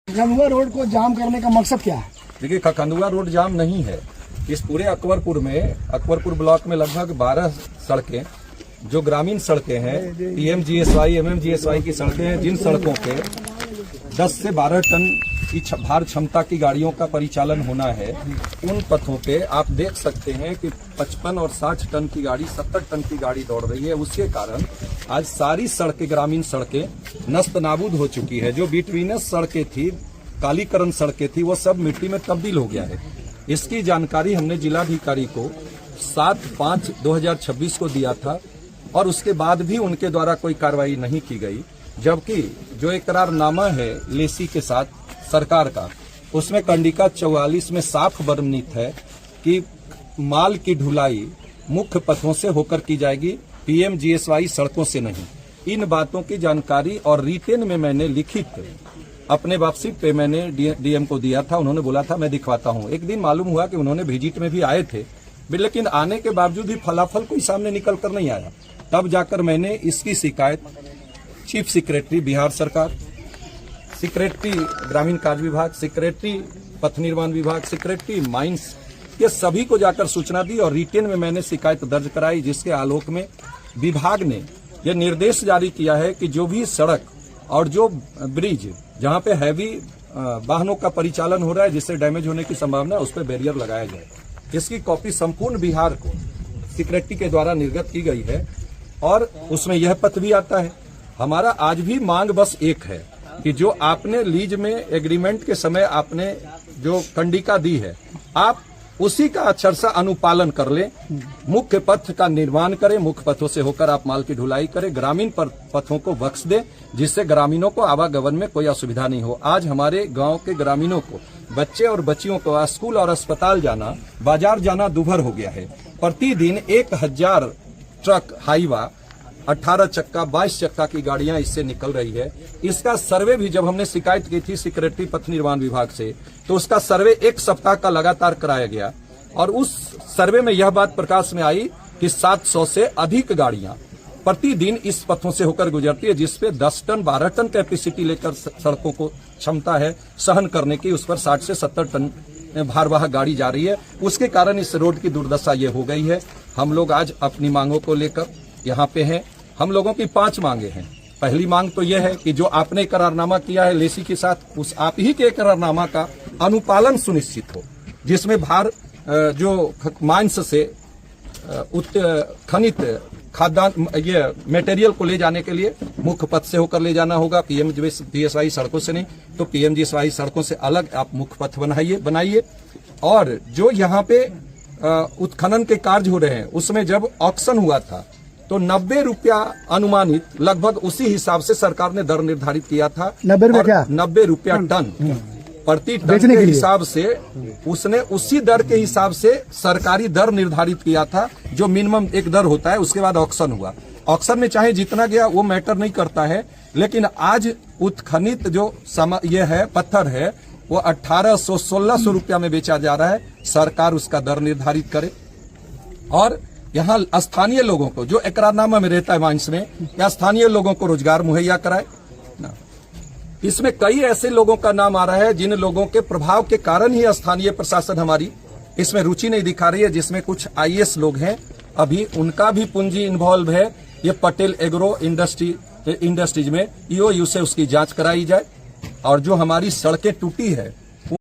Khakhandua road को जाम करने का मकसद क्या है? देखिए, खखंदुआ रोड जाम नहीं है। इस पूरे अकबरपुर ब्लॉक में लगभग 12 सड़कें जो ग्रामीण सड़कें हैं, पीएमजीएसवाई एमएमजीएसवाई की सड़कें हैं, जिन सड़कों पे 10 से 12 टन की भार क्षमता की गाड़ियों का परिचालन होना है, उन पथों पे आप देख सकते हैं कि 55 और 60 टन की गाड़ी, 70 टन की गाड़ी दौड़ रही है। उसके कारण आज सारी सड़कें, ग्रामीण सड़कें नस्त नाबूद हो चुकी है। जो बिटवीनस सड़कें थी, कालीकरण सड़कें थी, वो सब मिट्टी में तब्दील हो गया है। इसकी जानकारी हमने जिलाधिकारी को 7/5/2026 को दिया था और उसके बाद भी उनके द्वारा कोई कार्रवाई नहीं की गई। जबकि जो इकरारनामा है लेसी के साथ सरकार का, उसमें कंडिका 44 में साफ वर्णित है कि माल की ढुलाई मुख्य पथों से होकर की जाएगी, पीएमजीएसवाई सड़कों से नहीं। इन बातों की जानकारी और रिटेन में मैंने लिखित अपने वापसी पे मैंने डीएम को दिया था। उन्होंने बोला था मैं दिखवाता हूं। एक दिन मालूम हुआ कि उन्होंने विजिट में भी आए थे, लेकिन आने के बावजूद भी फलाफल कोई सामने निकल कर नहीं आया। तब जाकर मैंने इसकी शिकायत चीफ सेक्रेटरी बिहार सरकार, सेक्रेटरी ग्रामीण कार्य विभाग, सेक्रेटरी पथ निर्माण विभाग, सेक्रेटरी माइंस, ये सभी को जाकर सूचना दी और रिटेन में मैंने शिकायत दर्ज कराई, जिसके आलोक में विभाग ने यह निर्देश जारी किया है कि जो भी सड़क और जो ब्रिज जहां पे हैवी वाहनों का परिचालन हो रहा है, जिससे डैमेज होने की संभावना है, उस पर बैरियर लगाया जाए। इसकी कॉपी संपूर्ण बिहार को सेक्रेटरी के द्वारा निर्गत की गई है और उसमें यह पथ भी आता है। हमारा आज भी मांग बस एक है कि जो आपने लीज में एग्रीमेंट के समय आपने जो कंडिका दी है, आप उसी का अक्षरशः अनुपालन कर ले, मुख्य पथ का निर्माण करें, मुख्य पथों से होकर आप माल की ढुलाई करें, ग्रामीण पथों को बख्श दें, जिससे ग्रामीणों को आवागमन में कोई असुविधा नहीं हो। आज हमारे गांव के ग्रामीणों को, बच्चे और बच्चियों को स्कूल और अस्पताल जाना, बाजार जाना दुभर हो गया है। प्रतिदिन 1000 ट्रक, हाईवा, 18 चक्का, 22 चक्का की गाड़ियां इससे निकल रही है। इसका सर्वे भी जब हमने शिकायत की थी सेक्रेटरी पथ निर्माण विभाग से, तो उसका सर्वे 1 सप्ताह का लगातार कराया गया और उस सर्वे में यह बात प्रकाश में आई कि 700 से अधिक गाड़ियां प्रतिदिन इस पथों से होकर गुजरती है, जिसपे 10 टन 12 टन कैपेसिटी लेकर सड़कों को क्षमता है सहन करने की। उस पर 60 से 70 टन भारवाहक गाड़ी जा रही है। उसके कारण इस रोड की दुर्दशा ये हो गई है। हम लोग आज अपनी मांगों को लेकर यहाँ पे हैं। हम लोगों की 5 मांगे हैं। पहली मांग तो यह है कि जो आपने करारनामा किया है लेसी के साथ, उस आप ही के करारनामा का अनुपालन सुनिश्चित हो, जिसमें भार जो मांस से खनित खाद्यान्न, ये मटेरियल को ले जाने के लिए मुख्य पथ से होकर ले जाना होगा, पीएमजीएसवाई सड़कों से नहीं। तो पीएमजीएसवाई सड़कों से अलग आप मुख्य पथ बनाइए। और जो यहाँ पे उत्खनन के कार्य हो रहे हैं, उसमें जब ऑक्शन हुआ था तो 90 रुपया अनुमानित, लगभग उसी हिसाब से सरकार ने दर निर्धारित किया था। 90 रुपया टन प्रति टन के हिसाब से उसने उसी दर के हिसाब से सरकारी दर निर्धारित किया था, जो मिनिमम एक दर होता है। उसके बाद ऑक्शन हुआ। ऑक्शन में चाहे जितना गया वो मैटर नहीं करता है, लेकिन आज उत्खनित जो ये है पत्थर है, वो 1800-1600 रुपया में बेचा जा रहा है। सरकार उसका दर निर्धारित करे और यहाँ स्थानीय लोगों को, जो इकरारनामा में रहता है माइंस में, या स्थानीय लोगों को रोजगार मुहैया कराए। इसमें कई ऐसे लोगों का नाम आ रहा है जिन लोगों के प्रभाव के कारण ही स्थानीय प्रशासन हमारी इसमें रुचि नहीं दिखा रही है, जिसमें कुछ आईएएस लोग हैं, अभी उनका भी पूंजी इन्वॉल्व है। ये पटेल एग्रो इंडस्ट्रीज में ईओयू से उसकी जांच कराई जाए और जो हमारी सड़कें टूटी है